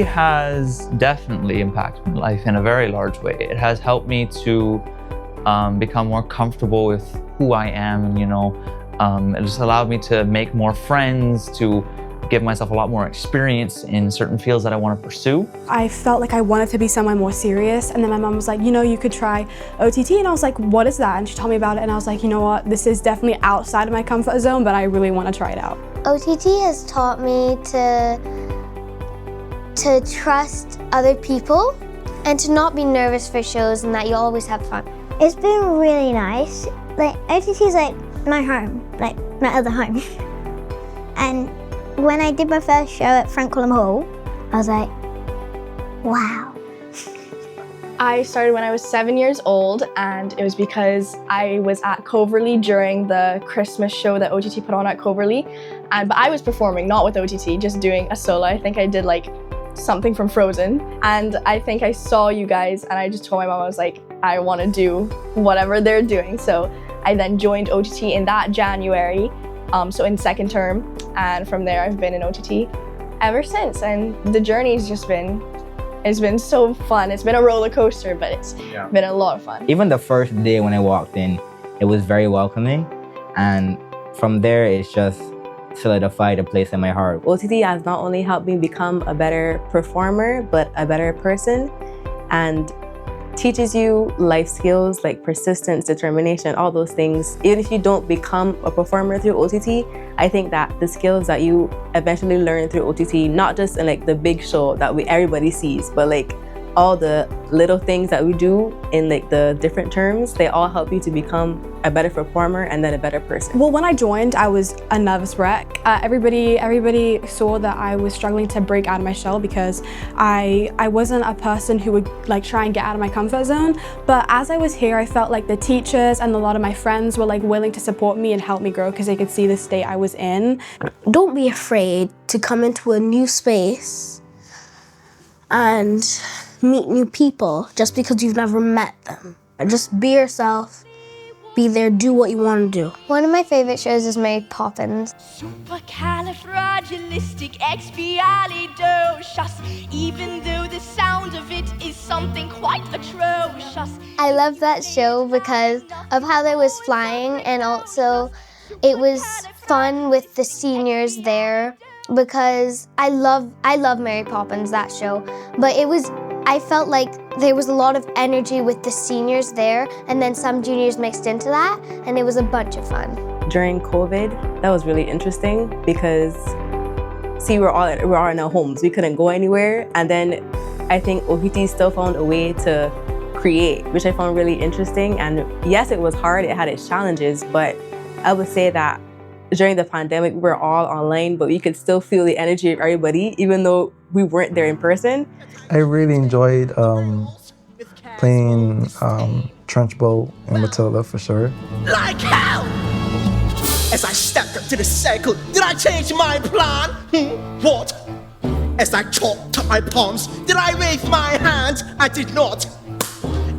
has definitely impacted my life in a very large way. It has helped me to become more comfortable with who I am, it just allowed me to make more friends, to give myself a lot more experience in certain fields that I want to pursue. I felt like I wanted to be someone more serious, and then my mom was like, you could try OTT, and I was like, what is that? And she told me about it, and I was like, you know what, this is definitely outside of my comfort zone, but I really want to try it out. OTT has taught me to trust other people and to not be nervous for shows, and that you always have fun. It's been really nice. Like, OTT is like my home, like my other home. And when I did my first show at Franklin Hall, I was like, wow. I started when I was 7 years old, and it was because I was at Coverley during the Christmas show that OTT put on at Coverley. But I was performing, not with OTT, just doing a solo. I think I did like something from Frozen. And I think I saw you guys, and I just told my mom, I was like, I want to do whatever they're doing. So I then joined OTT in that January, so in second term. And from there, I've been in OTT ever since. And the journey's just been, it's been so fun. It's been a roller coaster, but it's been a lot of fun. Even the first day when I walked in, it was very welcoming. And from there, it's just solidified a place in my heart. OTT has not only helped me become a better performer, but a better person, and teaches you life skills like persistence, determination, all those things. Even if you don't become a performer through OTT, I think that the skills that you eventually learn through OTT, not just in like the big show that everybody sees, but like all the little things that we do in like the different terms, they all help you to become a better performer and then a better person. Well, when I joined, I was a nervous wreck. Everybody saw that I was struggling to break out of my shell because I wasn't a person who would like try and get out of my comfort zone. But as I was here, I felt like the teachers and a lot of my friends were like willing to support me and help me grow because they could see the state I was in. Don't be afraid to come into a new space and meet new people just because you've never met them. Just be yourself, be there, do what you want to do. One of my favorite shows is Mary Poppins. Supercalifragilisticexpialidocious, even though the sound of it is something quite atrocious. I love that show because of how there was flying, and also it was fun with the seniors there because I love Mary Poppins, that show, but I felt like there was a lot of energy with the seniors there, and then some juniors mixed into that, and it was a bunch of fun. During COVID, that was really interesting because, see, we're all in our homes. We couldn't go anywhere, and then I think OTT still found a way to create, which I found really interesting. And yes, it was hard, it had its challenges, but I would say that during the pandemic, we were all online, but we could still feel the energy of everybody, even though we weren't there in person. I really enjoyed playing trench boat and Matilda for sure. Like hell! As I stepped up to the circle, did I change my plan? What? As I chopped up my palms, did I wave my hands? I did not.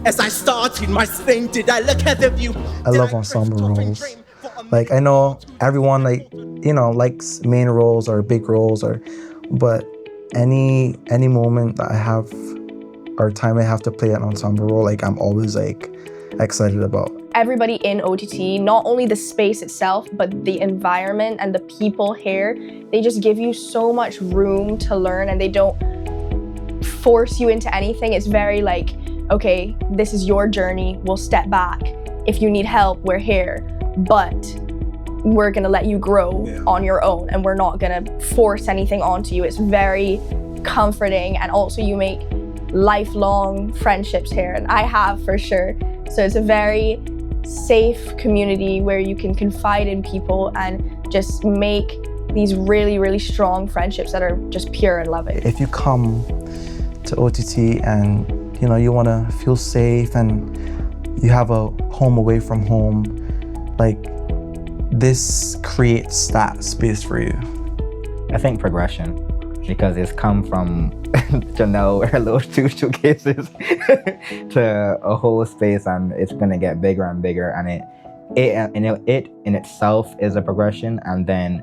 As I started my thing, did I look at the view? I love ensemble roles. Like, I know everyone likes main roles or big roles, but any moment that I have or time I have to play an ensemble role, like I'm always like excited about. Everybody in OTT, not only the space itself, but the environment and the people here, they just give you so much room to learn, and they don't force you into anything. It's very like, okay, this is your journey, we'll step back. If you need help, we're here, but we're gonna let you grow on your own, and we're not gonna force anything onto you. It's very comforting, and also you make lifelong friendships here, and I have for sure. So it's a very safe community where you can confide in people and just make these really, really strong friendships that are just pure and loving. If you come to OTT and you want to feel safe and you have a home away from home, like this creates that space for you. I think progression, because it's come from Janelle wear those two suitcases to a whole space, and it's gonna get bigger and bigger, and it in itself is a progression, and then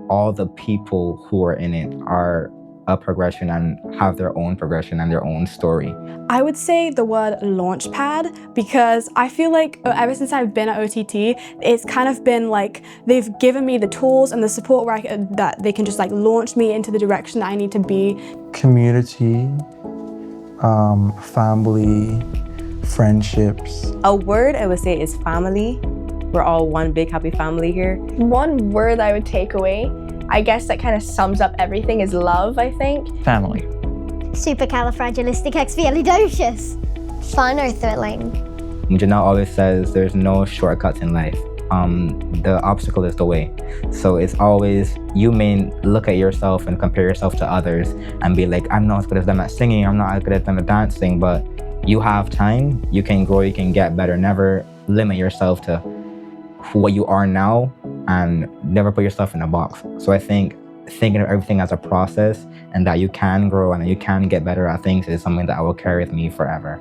all the people who are in it are a progression and have their own progression and their own story. I would say the word launchpad, because I feel like ever since I've been at OTT, it's kind of been like they've given me the tools and the support where that they can just like launch me into the direction that I need to be. Community, family, friendships. A word I would say is family. We're all one big happy family here. One word I would take away, I guess that kind of sums up everything, is love, I think. Family. Supercalifragilisticexpialidocious. Fun or thrilling? Janelle always says there's no shortcuts in life. The obstacle is the way. So it's always, you may look at yourself and compare yourself to others and be like, I'm not as good as them at singing, I'm not as good as them at dancing, but you have time, you can grow, you can get better. Never limit yourself to what you are now and never put yourself in a box. So I think thinking of everything as a process and that you can grow and that you can get better at things is something that I will carry with me forever.